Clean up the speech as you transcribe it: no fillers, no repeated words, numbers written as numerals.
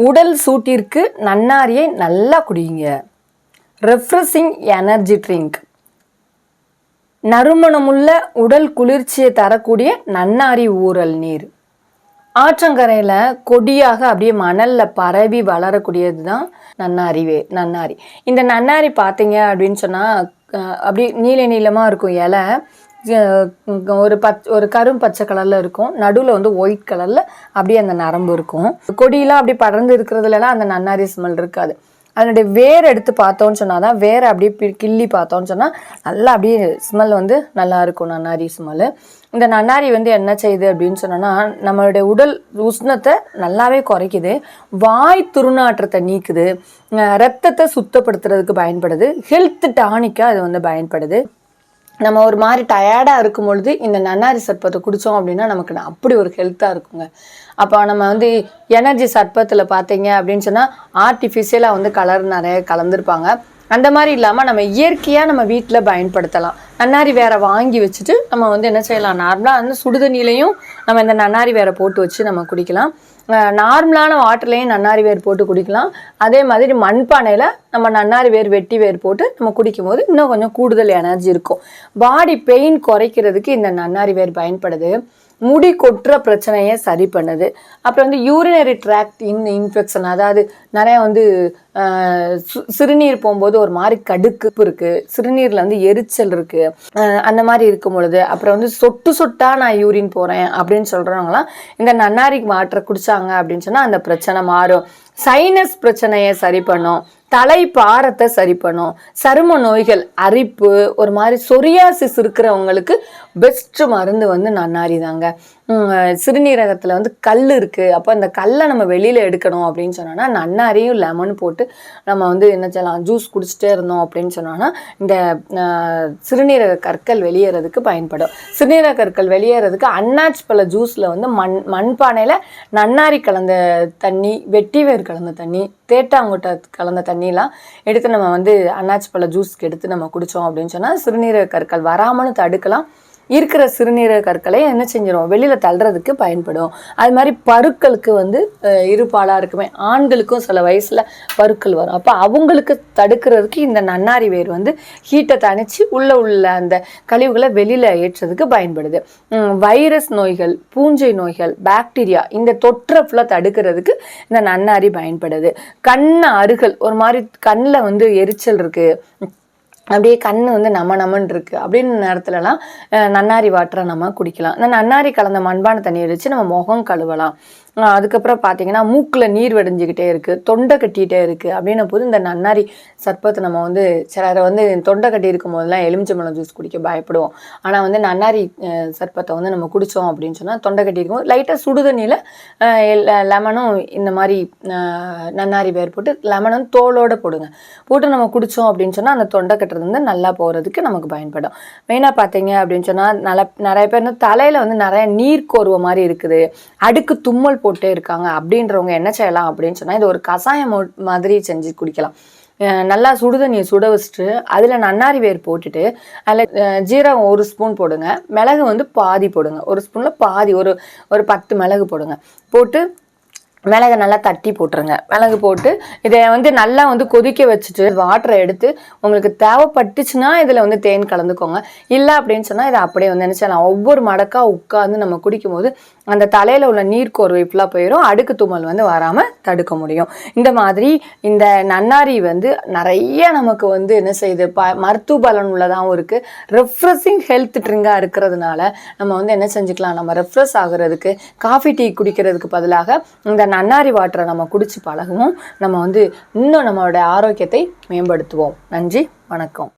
உடல் சூட்டிற்கு நன்னாரியை நல்லா குடிங்க. Refreshing energy drink. நறுமணமுள்ள உடல் குளிர்ச்சியை தரக்கூடிய நன்னாரி ஊறல் நீர். ஆற்றங்கரையில் கொடியாக அப்படியே மணலில் பரவி வளரக்கூடியது தான் நன்னாரி. இந்த நன்னாரி பார்த்தீங்க அப்படின்னு சொன்னால் அப்படியே நீல நீளமாக இருக்கும். இலை ஒரு கரும் பச்சை கலரில் இருக்கும். நடுவில் வந்து ஒயிட் கலரில் அப்படியே அந்த நரம்பு இருக்கும். கொடியெலாம் அப்படி படர்ந்து இருக்கிறதுலலாம் அந்த நன்னாரி ஸ்மெல் இருக்காது. அதனுடைய வேர் எடுத்து பார்த்தோன்னு சொன்னால் தான், வேரை அப்படியே கிள்ளி பார்த்தோன்னு சொன்னால் நல்லா அப்படியே ஸ்மெல் வந்து நல்லா இருக்கும் நன்னாரி ஸ்மெல்லு. இந்த நன்னாரி வந்து என்ன செய்யுது அப்படின்னு சொன்னோன்னா, நம்மளுடைய உடல் உஷ்ணத்தை நல்லாவே குறைக்குது, வாய் துர்நாற்றத்தை நீக்குது, ரத்தத்தை சுத்தப்படுத்துறதுக்கு பயன்படுது, ஹெல்த் டானிக்காக அது வந்து பயன்படுது. நம்ம ஒரு மாதிரி டயர்டாக இருக்கும் பொழுது இந்த நன்னாரி சர்பத்தை குடித்தோம் அப்படின்னா நமக்கு அப்படி ஒரு ஹெல்த்தாக இருக்குங்க. அப்போ நம்ம வந்து எனர்ஜி சர்பத்தில் பார்த்தீங்க அப்படின்னு சொன்னால் ஆர்டிஃபிஷியலாக வந்து கலர் நிறைய கலந்துருப்பாங்க. அந்த மாதிரி இல்லாமல் நம்ம இயற்கையாக நம்ம வீட்டில் பயன்படுத்தலாம். நன்னாரி வேரை வாங்கி வச்சுட்டு நம்ம வந்து என்ன செய்யலாம், நார்மலாக வந்து சுடுதண்ணிலையும் நம்ம இந்த நன்னாரி வேரை போட்டு வச்சு நம்ம குடிக்கலாம். நார்மலான வாட்டர்லேயும் நன்னாரி வேர் போட்டு குடிக்கலாம். அதே மாதிரி மண்பானையில் நம்ம நன்னாரி வேர் வெட்டி வேர் போட்டு நம்ம குடிக்கும் போது இன்னும் கொஞ்சம் கூடுதல் எனர்ஜி இருக்கும். பாடி பெயின் குறைக்கிறதுக்கு இந்த நன்னாரி வேர் பயன்படுது. முடி கொட்டுற பிரச்சனையை சரி பண்ணுது. அப்புறம் வந்து யூரினரி ட்ராக்ட் இன்ஃபெக்ஷன், அதாவது நிறையா வந்து சிறுநீர் போகும்போது ஒரு மாதிரி கடுப்பு இருக்குது, சிறுநீரில் வந்து எரிச்சல் இருக்குது, அந்த மாதிரி இருக்கும் பொழுது, அப்புறம் வந்து சொட்டாக நான் யூரின் போகிறேன் அப்படின்னு சொல்கிறவங்களாம் இந்த நன்னாரி வாட்டரை குடித்தாங்க அப்படின்னு சொன்னால் அந்த பிரச்சனை மாறும். சைனஸ் பிரச்சனையை சரி பண்ணும், தலை பாரத்தை சரி பண்ணும், சரும நோய்கள், அரிப்பு, ஒரு மாதிரி சொரியாசிஸ் இருக்கிறவங்களுக்கு பெஸ்ட் மருந்து வந்து நன்னாரி தாங்க. சிறுநீரகத்தில் வந்து கல் இருக்குது, அப்போ அந்த கல்லை நம்ம வெளியில் எடுக்கணும் அப்படின்னு சொன்னோன்னா நன்னாரியும் லெமன் போட்டு நம்ம வந்து என்ன செய்யலாம், ஜூஸ் குடிச்சிட்டே இருந்தோம் அப்படின்னு சொன்னோன்னா இந்த சிறுநீரக கற்கள் வெளியேறதுக்கு பயன்படும். சிறுநீரக கற்கள் வெளியேறதுக்கு அன்னாச்சி பழ ஜூஸில் வந்து மண்பானையில் நன்னாரி கலந்த தண்ணி, வெட்டி வேர் கலந்த தண்ணி, தேட்டாங்கொட்டை கலந்த தண்ணிலாம் எடுத்து நம்ம வந்து அன்னாச்சி பழ ஜூஸ்க்கு எடுத்து நம்ம குடித்தோம் அப்படின்னு சொன்னால் சிறுநீரக கற்கள் வராமலும் தடுக்கலாம். இருக்கிற சிறுநீரக கற்களை என்ன செஞ்சிடும், வெளியில் தள்ளுறதுக்கு பயன்படும். அது மாதிரி பருக்களுக்கு வந்து இருபாலாக இருக்குமே, ஆண்களுக்கும் சில வயசில் பருக்கள் வரும். அப்போ அவங்களுக்கு தடுக்கிறதுக்கு இந்த நன்னாரி வேர் வந்து ஹீட்டை தணித்து உள்ள அந்த கழிவுகளை வெளியில் ஏற்றுறதுக்கு பயன்படுது. வைரஸ் நோய்கள், பூஞ்சை நோய்கள், பாக்டீரியா, இந்த தொற்றை ஃபுல்லாக தடுக்கிறதுக்கு இந்த நன்னாரி பயன்படுது. அருகல், ஒரு மாதிரி கண்ணில் வந்து எரிச்சல் இருக்குது, அப்படியே கண் வந்து நமன்னு இருக்குது அப்படின்னு நேரத்துலலாம் நன்னாரி வாட்டரை நம்ம குடிக்கலாம். இந்த நன்னாரி கலந்த மண்பானை தண்ணியை வச்சு நம்ம முகம் கழுவலாம். அதுக்கப்புறம் பார்த்தீங்கன்னா மூக்கில் நீர் வடிஞ்சிக்கிட்டே இருக்குது, தொண்டை கட்டிகிட்டே இருக்குது அப்படின்ன போது இந்த நன்னாரி சர்பத்தை நம்ம வந்து சிலரை வந்து தொண்டை கட்டி இருக்கும் போதெல்லாம் எலுமிச்சம்பழம் ஜூஸ் குடிக்க பயப்படுவோம். ஆனால் வந்து நன்னாரி சர்பத்தை வந்து நம்ம குடித்தோம் அப்படின்னு சொன்னால் தொண்டை கட்டி இருக்கும்போது லைட்டாக சுடுதண்ணியில் லெமனும் இந்த மாதிரி நன்னாரி வேர் போட்டு லெமனும் தோலோடு போட்டு நம்ம குடித்தோம் அப்படின்னு சொன்னால் அந்த தொண்டை கட்டுறது வந்து நல்லா போகிறதுக்கு நமக்கு பயன்படும். மெயினாக பார்த்தீங்க அப்படின்னு சொன்னால் நிறைய பேர் வந்து தலையில் வந்து நிறைய நீர் கோர்வை மாதிரி இருக்குது, அடுக்கு தும்மல் போட்டே இருக்காங்க அப்படின்றவங்க என்ன செய்யலாம் அப்படின்னு சொன்னால் இது ஒரு கஷாயம் மாதிரி செஞ்சு குடிக்கலாம். நல்லா சுடுதண்ணியை சுட வச்சுட்டு அதில் நன்னாரி வேர் போட்டுட்டு அதில் ஜீரகம் 1 ஸ்பூன் போடுங்க, மிளகு வந்து பாதி போடுங்க, 1 ஸ்பூனில் பாதி, ஒரு 10 மிளகு போடுங்க. போட்டு மிளகை நல்லா தட்டி போட்டுருங்க. மிளகு போட்டு இதை வந்து நல்லா வந்து கொதிக்க வச்சுட்டு வாட்டரை எடுத்து உங்களுக்கு தேவைப்பட்டுச்சுன்னா இதில் வந்து தேன் கலந்துக்கோங்க. இல்லை அப்படின்னு சொன்னால் இதை அப்படியே வந்து என்ன செய்யலாம், ஒவ்வொரு மடக்காக உட்காந்து நம்ம குடிக்கும் போது அந்த தலையில் உள்ள நீர் கோர்வை ஃபுல்லாக போயிடும், அடுக்கு தும்மல் வந்து வராமல் தடுக்க முடியும். இந்த மாதிரி இந்த நன்னாரி வந்து நிறைய நமக்கு வந்து என்ன செய்யுது, மருத்துவ பலன் உள்ளதாகவும் இருக்குது, ரெஃப்ரெஷிங் ஹெல்த் ட்ரிங்காக இருக்கிறதுனால நம்ம வந்து என்ன செஞ்சுக்கலாம், நம்ம ரெஃப்ரெஷ் ஆகுறதுக்கு காஃபி டீ குடிக்கிறதுக்கு பதிலாக இந்த நன்னாரி வாட்டரை நம்ம குடிச்சு பழகுவோம். நம்ம வந்து இன்னும் நம்மளோட ஆரோக்கியத்தை மேம்படுத்துவோம். நன்றி, வணக்கம்.